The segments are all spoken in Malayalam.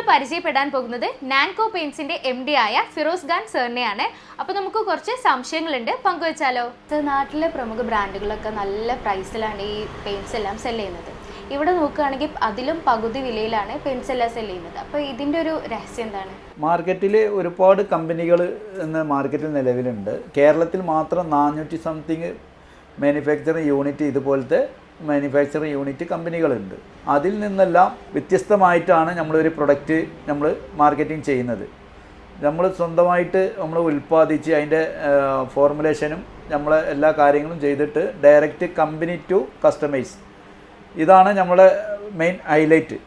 പരിചയപ്പെടാൻ പോകുന്നത് നാൻകോ പെയിന്റ്സിന്റെ MD ആയ ഫിറോസ് ഖാൻ സാറിനെയാണ്. അപ്പോൾ നമുക്ക് കുറച്ച് സംശയങ്ങളുണ്ട്, പങ്കുവെച്ചാലോ? നാട്ടിലെ പ്രമുഖ ബ്രാൻഡുകളൊക്കെ നല്ല പ്രൈസിലാണ് ഈ പെയിന്റ്സ് എല്ലാം സെല് ചെയ്യുന്നത്. ഇവിടെ നോക്കുകയാണെങ്കിൽ അതിലും പകുതി വിലയിലാണ് പെയിന്റ്സ് എല്ലാം സെല് ചെയ്യുന്നത്. അപ്പോൾ ഇതിൻ്റെ ഒരു രഹസ്യം എന്താണ്? മാർക്കറ്റിൽ ഒരുപാട് കമ്പനികൾ ഇന്ന് മാർക്കറ്റിൽ നിലവിലുണ്ട്. കേരളത്തിൽ മാത്രം 400 സംതിങ് മാനുഫാക്ചറിങ് യൂണിറ്റ്, ഇതുപോലത്തെ മാനുഫാക്ചറിങ് യൂണിറ്റ് കമ്പനികളുണ്ട്. അതിൽ നിന്നെല്ലാം വ്യത്യസ്തമായിട്ടാണ് നമ്മളൊരു പ്രൊഡക്റ്റ് നമ്മൾ മാർക്കറ്റിംഗ് ചെയ്യുന്നത്. നമ്മൾ സ്വന്തമായിട്ട് നമ്മൾ ഉൽപ്പാദിച്ച് അതിൻ്റെ ഫോർമുലേഷനും നമ്മൾ എല്ലാ കാര്യങ്ങളും ചെയ്തിട്ട് ഡയറക്റ്റ് കമ്പനി ടു കസ്റ്റമൈസ്, ഇതാണ് നമ്മുടെ മെയിൻ ഹൈലൈറ്റ്.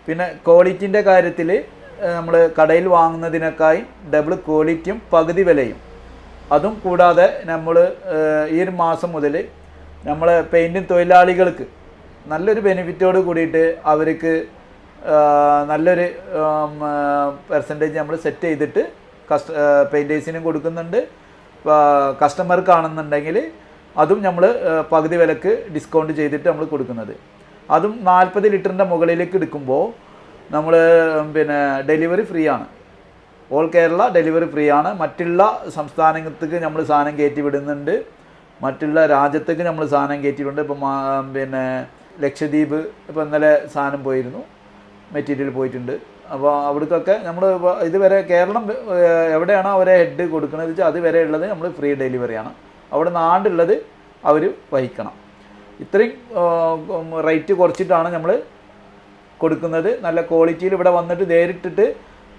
പിന്നെ ക്വാളിറ്റിൻ്റെ കാര്യത്തിൽ നമ്മൾ കടയിൽ വാങ്ങുന്നതിനേക്കായി ഡബിൾ ക്വാളിറ്റിയും പകുതി വിലയും. അതും കൂടാതെ നമ്മൾ ഈ ഒരു മാസം മുതൽ നമ്മൾ പെയിൻറ്റിങ് തൊഴിലാളികൾക്ക് നല്ലൊരു ബെനിഫിറ്റോട് കൂടിയിട്ട് അവർക്ക് നല്ലൊരു പെർസെൻറ്റേജ് നമ്മൾ സെറ്റ് ചെയ്തിട്ട് പെയിൻറ്റേഴ്സിനും കൊടുക്കുന്നുണ്ട്. കസ്റ്റമർക്കാണെന്നുണ്ടെങ്കിൽ അതും നമ്മൾ പകുതി വിലക്ക് ഡിസ്കൗണ്ട് ചെയ്തിട്ട് നമ്മൾ കൊടുക്കുന്നത്. അതും 40 ലിറ്ററിൻ്റെ മുകളിലേക്ക് എടുക്കുമ്പോൾ നമ്മൾ പിന്നെ ഡെലിവറി ഫ്രീ ആണ്. ഓൾ കേരള ഡെലിവറി ഫ്രീ ആണ്. മറ്റുള്ള സംസ്ഥാനത്തേക്ക് നമ്മൾ സാധനം കയറ്റി വിടുന്നുണ്ട്, മറ്റുള്ള രാജ്യത്തേക്ക് നമ്മൾ സാധനം കയറ്റിയിട്ടുണ്ട്. ഇപ്പം പിന്നെ ലക്ഷദ്വീപ് ഇപ്പോൾ ഇന്നലെ സാധനം പോയിരുന്നു, മെറ്റീരിയൽ പോയിട്ടുണ്ട്. അപ്പോൾ അവിടേക്കൊക്കെ നമ്മൾ ഇതുവരെ കേരളം എവിടെയാണോ അവരെ ഹെഡ് കൊടുക്കുന്നത് വെച്ചാൽ അതുവരെ ഉള്ളത് നമ്മൾ ഫ്രീ ഡെലിവറിയാണ്. അവിടെ നാടുള്ളത് അവർ വഹിക്കണം. ഇത്രയും റേറ്റ് കുറച്ചിട്ടാണ് നമ്മൾ കൊടുക്കുന്നത്. നല്ല ക്വാളിറ്റിയിൽ ഇവിടെ വന്നിട്ട് നേരിട്ടിട്ട്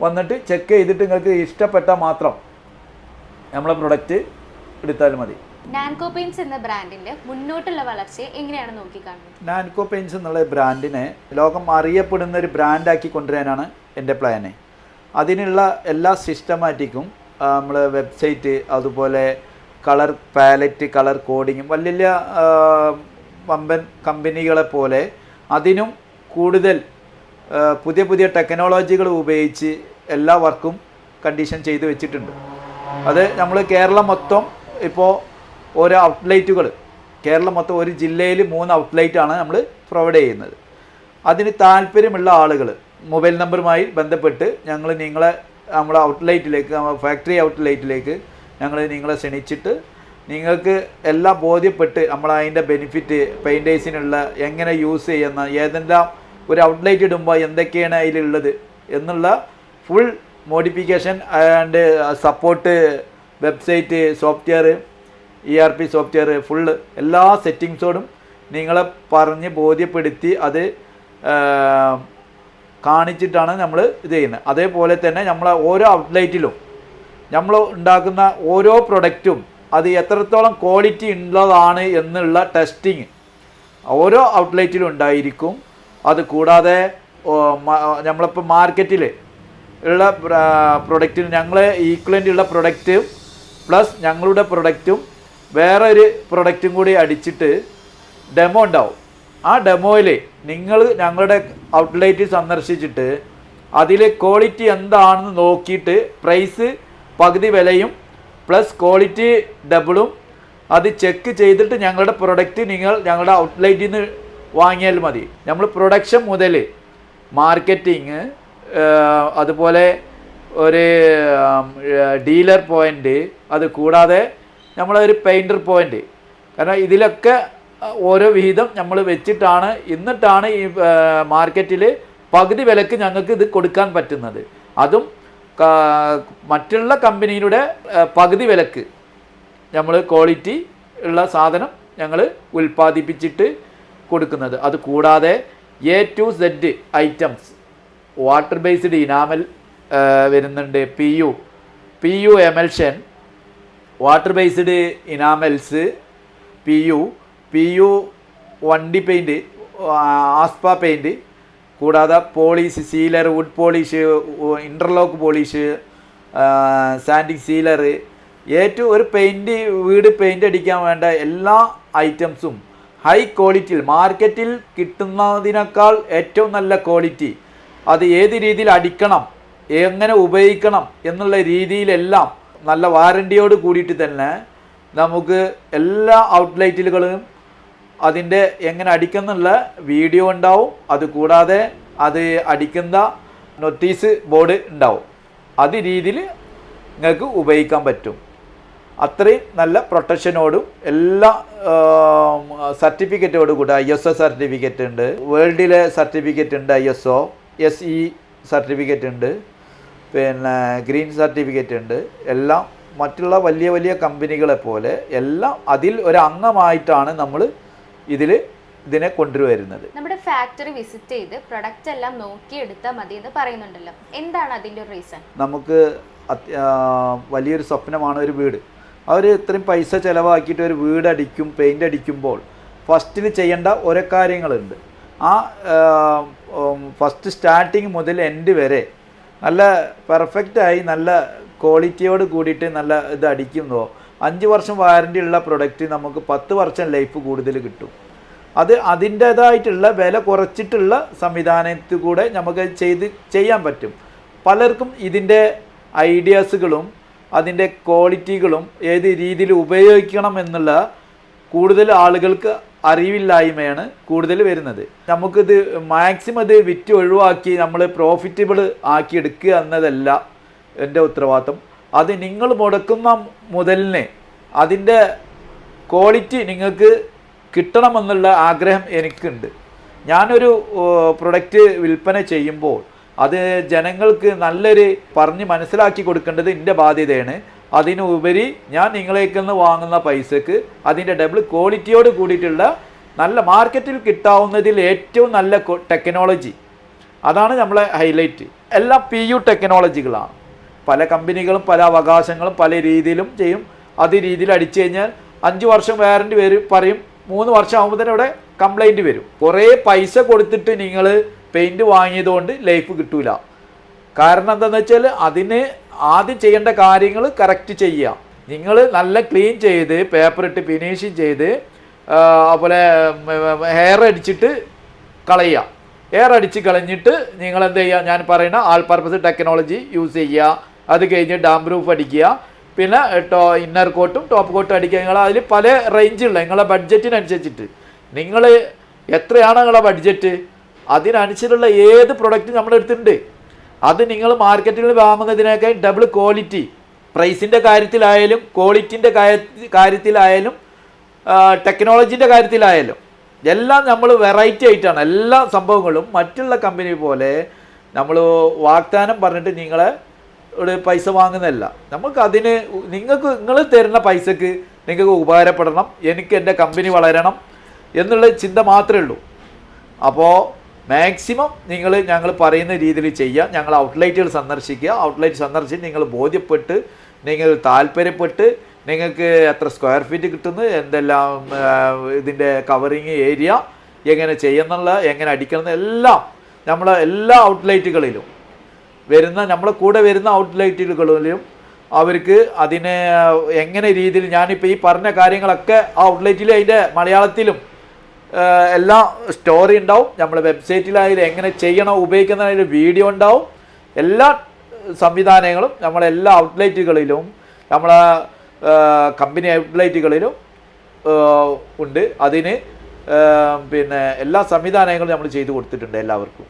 വന്നിട്ട് ചെക്ക് ചെയ്തിട്ട് നിങ്ങൾക്ക് ഇഷ്ടപ്പെട്ടാൽ മാത്രം നമ്മളെ പ്രൊഡക്റ്റ് എടുത്താൽ മതി. നാൻകോ പെയിന്റ്സ് എന്ന ബ്രാൻഡിന്റെ മുന്നോട്ടുള്ള വളർച്ചയെ എങ്ങനെയാണ് നോക്കിക്കാണുന്നത്? നാൻകോ പെയിന്റ്സ് എന്നുള്ള ബ്രാൻഡിനെ ലോകം അറിയപ്പെടുന്ന ഒരു ബ്രാൻഡാക്കി കൊണ്ടുവരാനാണ് എൻ്റെ പ്ലാന്. അതിനുള്ള എല്ലാ സിസ്റ്റമാറ്റിക്കും നമ്മൾ വെബ്സൈറ്റ്, അതുപോലെ കളർ പാലറ്റ്, കളർ കോഡിങ്ങും വലിയ വമ്പൻ കമ്പനികളെ പോലെ അതിനും കൂടുതൽ പുതിയ പുതിയ ടെക്നോളജികൾ ഉപയോഗിച്ച് എല്ലാ വർക്കും കണ്ടീഷൻ ചെയ്ത് വെച്ചിട്ടുണ്ട്. അത് നമ്മൾ കേരളം മൊത്തം ഇപ്പോൾ ഓരോ ഔട്ട്ലെറ്റുകൾ, കേരളം മൊത്തം ഒരു ജില്ലയിൽ 3 ഔട്ട്ലെറ്റാണ് നമ്മൾ പ്രൊവൈഡ് ചെയ്യുന്നത്. അതിന് താല്പര്യമുള്ള ആളുകൾ മൊബൈൽ നമ്പറുമായി ബന്ധപ്പെട്ട് നമ്മളെ ഔട്ട്ലെറ്റിലേക്ക്, ഫാക്ടറി ഔട്ട്ലെറ്റിലേക്ക് നിങ്ങളെ ക്ഷണിച്ചിട്ട് നിങ്ങൾക്ക് എല്ലാം ബോധ്യപ്പെട്ട് അതിൻ്റെ ബെനിഫിറ്റ്, പെയിൻറ്റേഴ്സിനുള്ള എങ്ങനെ യൂസ് ചെയ്യുന്ന, ഏതെല്ലാം ഒരു ഔട്ട്ലെറ്റ് ഇടുമ്പോൾ എന്തൊക്കെയാണ് അതിലുള്ളത് എന്നുള്ള full modification and support, website, software, ERP software, full എല്ലാ സെറ്റിങ്സോടും നിങ്ങളെ പറഞ്ഞ് ബോധ്യപ്പെടുത്തി അത് കാണിച്ചിട്ടാണ് നമ്മൾ ഇത് ചെയ്യുന്നത്. അതേപോലെ തന്നെ നമ്മൾ ഓരോ ഔട്ട്ലെറ്റിലും നമ്മൾ ഉണ്ടാക്കുന്ന ഓരോ പ്രൊഡക്റ്റും അത് എത്രത്തോളം ക്വാളിറ്റി ഉള്ളതാണ് എന്നുള്ള ടെസ്റ്റിങ് ഓരോ ഔട്ട്ലെറ്റിലും ഉണ്ടായിരിക്കും. അത് കൂടാതെ നമ്മളിപ്പോൾ മാർക്കറ്റിൽ ഉള്ള പ്രൊഡക്റ്റിന് ഞങ്ങൾ ഈക്വലൻ്റ് ഉള്ള പ്രൊഡക്റ്റും പ്ലസ് ഞങ്ങളുടെ പ്രൊഡക്റ്റും വേറെ ഒരു പ്രൊഡക്റ്റും കൂടി അടിച്ചിട്ട് ഡെമോ ഉണ്ടാവും. ആ ഡെമോയിൽ നിങ്ങൾ ഞങ്ങളുടെ ഔട്ട്ലെറ്റ് സന്ദർശിച്ചിട്ട് അതിൽ ക്വാളിറ്റി എന്താണെന്ന് നോക്കിയിട്ട് പ്രൈസ് പകുതി വിലയും പ്ലസ് ക്വാളിറ്റി ഡബിളും അത് ചെക്ക് ചെയ്തിട്ട് ഞങ്ങളുടെ പ്രൊഡക്റ്റ് നിങ്ങൾ ഞങ്ങളുടെ ഔട്ട്ലെറ്റിൽ നിന്ന് വാങ്ങിയാൽ മതി. നമ്മൾ പ്രൊഡക്ഷൻ മുതൽ മാർക്കറ്റിങ്, അതുപോലെ ഒരു ഡീലർ പോയിൻ്റ്, അത് കൂടാതെ നമ്മളൊരു പെയിൻറ്റർ പോയിൻ്റ്, കാരണം ഇതിലൊക്കെ ഓരോ വിഹിതം നമ്മൾ വെച്ചിട്ടാണ് എന്നിട്ടാണ് ഈ മാർക്കറ്റിൽ പകുതി വിലക്ക് ഞങ്ങൾക്ക് ഇത് കൊടുക്കാൻ പറ്റുന്നത്. അതും മറ്റുള്ള കമ്പനിയുടെ പകുതി വിലക്ക് നമ്മൾ ക്വാളിറ്റി ഉള്ള സാധനം ഞങ്ങൾ ഉൽപ്പാദിപ്പിച്ചിട്ട് കൊടുക്കുന്നത്. അത് കൂടാതെ A to Z items, water based enamel വരുന്നുണ്ട്, PU emulsion, water based enamels, PU വണ്ടി പെയിൻറ്റ്, ആസ്പ പെയിൻറ്റ്, കൂടാതെ polish, sealer, wood polish, interlock polish, sanding sealer, ഏറ്റവും ഒരു വീട് പെയിൻ്റ് അടിക്കാൻ വേണ്ട എല്ലാ ഐറ്റംസും ഹൈ ക്വാളിറ്റിയിൽ, മാർക്കറ്റിൽ കിട്ടുന്നതിനേക്കാൾ ഏറ്റവും നല്ല ക്വാളിറ്റി, അത് ഏത് രീതിയിൽ അടിക്കണം, എങ്ങനെ ഉപയോഗിക്കണം എന്നുള്ള രീതിയിലെല്ലാം നല്ല വാറണ്ടിയോട് കൂടിയിട്ട് തന്നെ നമുക്ക് എല്ലാ ഔട്ട്ലെറ്റുകളും അതിൻ്റെ എങ്ങനെ അടിക്കുന്നുള്ള വീഡിയോ ഉണ്ടാവും. അതുകൂടാതെ അത് അടിക്കുന്ന നോട്ടീസ് ബോർഡ് ഉണ്ടാവും. അത് രീതിയിൽ നിങ്ങൾക്ക് ഉപയോഗിക്കാൻ പറ്റും. അത്രയും നല്ല പ്രൊട്ടക്ഷനോടും എല്ലാ സർട്ടിഫിക്കറ്റോടും കൂടെ ISO സർട്ടിഫിക്കറ്റ് ഉണ്ട്, വേൾഡിലെ സർട്ടിഫിക്കറ്റ് ഉണ്ട്, ISO SE സർട്ടിഫിക്കറ്റ് ഉണ്ട്, പിന്നെ ഗ്രീൻ സർട്ടിഫിക്കറ്റ് ഉണ്ട്. എല്ലാം മറ്റുള്ള വലിയ വലിയ കമ്പനികളെ പോലെ എല്ലാം അതിൽ ഒരു അംഗമായിട്ടാണ് നമ്മൾ ഇതിനെ കൊണ്ടുവരുന്നത്. നമ്മുടെ ഫാക്ടറി വിസിറ്റ് ചെയ്ത് പ്രൊഡക്റ്റ് എല്ലാം നോക്കിയെടുത്താൽ മതി എന്ന് പറയുന്നുണ്ടല്ലോ, എന്താണ് അതിൻ്റെ ഒരു റീസൺ? നമുക്ക് വലിയൊരു സ്വപ്നമാണ് ഒരു വീട്. അവർ ഇത്രയും പൈസ ചിലവാക്കിയിട്ട് ഒരു വീട് അടിക്കും, പെയിൻ്റ് അടിക്കുമ്പോൾ ഫസ്റ്റിൽ ചെയ്യേണ്ട ഓരോ കാര്യങ്ങളുണ്ട്. ആ ഫസ്റ്റ് സ്റ്റാർട്ടിങ് മുതൽ എൻഡ് വരെ നല്ല പെർഫെക്റ്റായി നല്ല ക്വാളിറ്റിയോട് കൂടിയിട്ട് നല്ല ഇത് അടിക്കുന്നതോ 5 വർഷം വാറൻറ്റി ഉള്ള പ്രൊഡക്റ്റ് നമുക്ക് 10 വർഷം ലൈഫ് കൂടുതൽ കിട്ടും. അത് അതിൻ്റേതായിട്ടുള്ള വില കുറച്ചിട്ടുള്ള സംവിധാനത്തിൽ കൂടെ നമുക്ക് ചെയ്യാൻ പറ്റും. പലർക്കും ഇതിൻ്റെ ഐഡിയാസുകളും അതിൻ്റെ ക്വാളിറ്റികളും ഏത് രീതിയിൽ ഉപയോഗിക്കണം എന്നുള്ള കൂടുതൽ ആളുകൾക്ക് അറിവില്ലായ്മയാണ് കൂടുതൽ വരുന്നത്. നമുക്കിത് മാക്സിമം ഇത് വിറ്റ് ഒഴിവാക്കി നമ്മൾ പ്രോഫിറ്റബിൾ ആക്കി എടുക്കുക എന്നതല്ല എൻ്റെ ഉത്തരവാദിത്വം. അത് നിങ്ങൾ മുടക്കുന്ന മുതലിനെ അതിൻ്റെ ക്വാളിറ്റി നിങ്ങൾക്ക് കിട്ടണമെന്നുള്ള ആഗ്രഹം എനിക്കുണ്ട്. ഞാനൊരു പ്രൊഡക്റ്റ് വിൽപ്പന ചെയ്യുമ്പോൾ അത് ജനങ്ങൾക്ക് നല്ലൊരു പറഞ്ഞ് മനസ്സിലാക്കി കൊടുക്കേണ്ടത് എൻ്റെ ബാധ്യതയാണ്. അതിനുപരി ഞാൻ നിങ്ങളേക്കൊന്ന് വാങ്ങുന്ന പൈസക്ക് അതിൻ്റെ ഡബിൾ ക്വാളിറ്റിയോട് കൂടിയിട്ടുള്ള നല്ല മാർക്കറ്റിൽ കിട്ടാവുന്നതിൽ ഏറ്റവും നല്ല ടെക്നോളജി, അതാണ് നമ്മളെ ഹൈലൈറ്റ്. എല്ലാം PU ടെക്നോളജികളാണ്. പല കമ്പനികളും പല അവകാശങ്ങളും പല രീതിയിലും ചെയ്യും. അത് രീതിയിൽ അടിച്ചു കഴിഞ്ഞാൽ 5 വർഷം വാറൻറ്റി വരും പറയും, 3 വർഷം ആകുമ്പോൾ തന്നെ ഇവിടെ കംപ്ലൈൻറ്റ് വരും. കുറേ പൈസ കൊടുത്തിട്ട് നിങ്ങൾ പെയിൻറ്റ് വാങ്ങിയതുകൊണ്ട് ലൈഫ് കിട്ടൂല. കാരണം എന്താണെന്ന് വെച്ചാൽ അതിന് ആദ്യം ചെയ്യേണ്ട കാര്യങ്ങൾ കറക്റ്റ് ചെയ്യുക. നിങ്ങൾ നല്ല ക്ലീൻ ചെയ്ത് പേപ്പർ ഇട്ട് ഫിനിഷിങ് ചെയ്ത് അതുപോലെ ഹെയർ അടിച്ചിട്ട് കളയുക. എയർ അടിച്ച് കളഞ്ഞിട്ട് നിങ്ങൾ എന്ത് ചെയ്യുക, ഞാൻ പറയുന്ന ആൾ പർപ്പസ് ടെക്നോളജി യൂസ് ചെയ്യുക. അത് കഴിഞ്ഞ് ഡാം പ്രൂഫ് അടിക്കുക, പിന്നെ ഇന്നർ കോട്ടും ടോപ്പ് കോട്ടും അടിക്കുക. നിങ്ങൾ അതിൽ പല റേഞ്ചുള്ള നിങ്ങളെ ബഡ്ജറ്റിനനുസരിച്ചിട്ട് നിങ്ങൾ എത്രയാണ് നിങ്ങളെ ബഡ്ജറ്റ്, അതിനനുസരിച്ചുള്ള ഏത് പ്രൊഡക്റ്റ് നമ്മളെടുത്തിട്ടുണ്ട്. അത് നിങ്ങൾ മാർക്കറ്റിൽ വാങ്ങുന്നതിനേക്കാൾ ഡബിൾ ക്വാളിറ്റി, പ്രൈസിൻ്റെ കാര്യത്തിലായാലും ക്വാളിറ്റിൻ്റെ കാര്യത്തിലായാലും ടെക്നോളജീൻ്റെ കാര്യത്തിലായാലും എല്ലാം നമ്മൾ വെറൈറ്റി ആയിട്ടാണ് എല്ലാ സംഭവങ്ങളും. മറ്റുള്ള കമ്പനി പോലെ നമ്മൾ വാഗ്ദാനം പറഞ്ഞിട്ട് നിങ്ങളെ പൈസ വാങ്ങുന്നതല്ല. നമുക്കതിന് നിങ്ങൾ തരുന്ന പൈസക്ക് നിങ്ങൾക്ക് ഉപകാരപ്പെടണം, എനിക്ക് എൻ്റെ കമ്പനി വളരണം എന്നുള്ള ചിന്ത മാത്രമേ ഉള്ളൂ. അപ്പോൾ മാക്സിമം ഞങ്ങൾ പറയുന്ന രീതിയിൽ ചെയ്യുക. ഞങ്ങൾ ഔട്ട്ലെറ്റുകൾ സന്ദർശിക്കുക. ഔട്ട്ലെറ്റ് സന്ദർശിച്ച് നിങ്ങൾ ബോധ്യപ്പെട്ട് നിങ്ങൾ താല്പര്യപ്പെട്ട് നിങ്ങൾക്ക് എത്ര സ്ക്വയർ ഫീറ്റ് കിട്ടുന്നു, എന്തെല്ലാം ഇതിൻ്റെ കവറിങ് ഏരിയ എങ്ങനെ ചെയ്യുന്നുള്ള എങ്ങനെ അടിക്കണം എല്ലാം നമ്മളെ എല്ലാ ഔട്ട്ലെറ്റുകളിലും നമ്മളെ കൂടെ വരുന്ന ഔട്ട്ലെറ്റുകളിലും അവർക്ക് അതിനെ എങ്ങനെ രീതിയിൽ ഞാനിപ്പോൾ ഈ പറഞ്ഞ കാര്യങ്ങളൊക്കെ ആ ഔട്ട്ലെറ്റിൽ അതിൻ്റെ മലയാളത്തിലും എല്ലാ സ്റ്റോറി ഉണ്ടാവും. നമ്മളെ വെബ്സൈറ്റിലായാലും എങ്ങനെ ചെയ്യണം ഉപയോഗിക്കുന്നതിന് വീഡിയോ ഉണ്ടാവും. എല്ലാ സംവിധാനങ്ങളും നമ്മളെല്ലാ ഔട്ട്ലെറ്റുകളിലും നമ്മളെ കമ്പനി ഔട്ട്ലെറ്റുകളിലും ഉണ്ട്. അതിന് പിന്നെ എല്ലാ സംവിധാനങ്ങളും നമ്മൾ ചെയ്തു കൊടുത്തിട്ടുണ്ട് എല്ലാവർക്കും.